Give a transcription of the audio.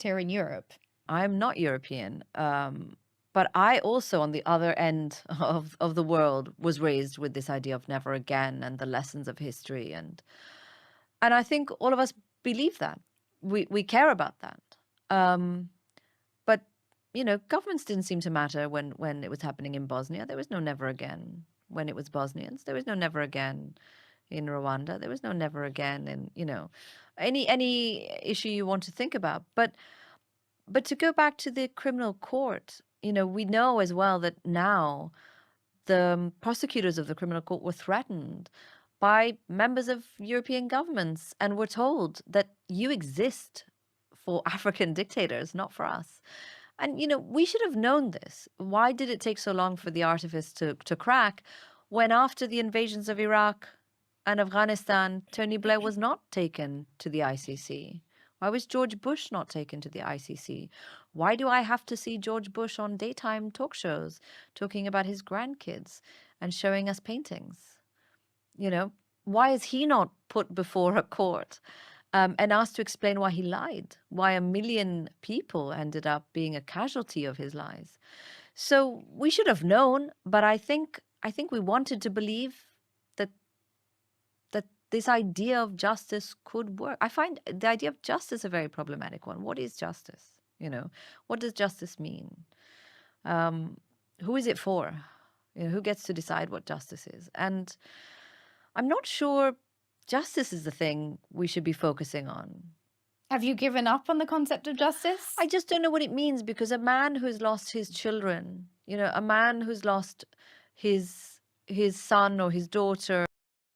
here in Europe. I'm not European. But I also, on the other end of the world, was raised with this idea of never again and the lessons of history. And I think all of us believe that. We care about that. Um, but, governments didn't seem to matter when it was happening in Bosnia. There was no never again when it was Bosnians. There was no never again in Rwanda. There was no never again in, any issue you want to think about. But to go back to the criminal court, we know as well that now the prosecutors of the criminal court were threatened by members of European governments and were told that you exist for African dictators, not for us. And, we should have known this. Why did it take so long for the artifice to crack when after the invasions of Iraq and Afghanistan, Tony Blair was not taken to the ICC? Why was George Bush not taken to the ICC? Why do I have to see George Bush on daytime talk shows talking about his grandkids and showing us paintings? Why is he not put before a court and asked to explain why he lied? Why 1 million people ended up being a casualty of his lies? So we should have known, but I think we wanted to believe that this idea of justice could work. I find the idea of justice a very problematic one. What is justice? What does justice mean? Who is it for? Who gets to decide what justice is? And I'm not sure justice is the thing we should be focusing on. Have you given up on the concept of justice? I just don't know what it means, because a man who's lost his children, a man who's lost his son or his daughter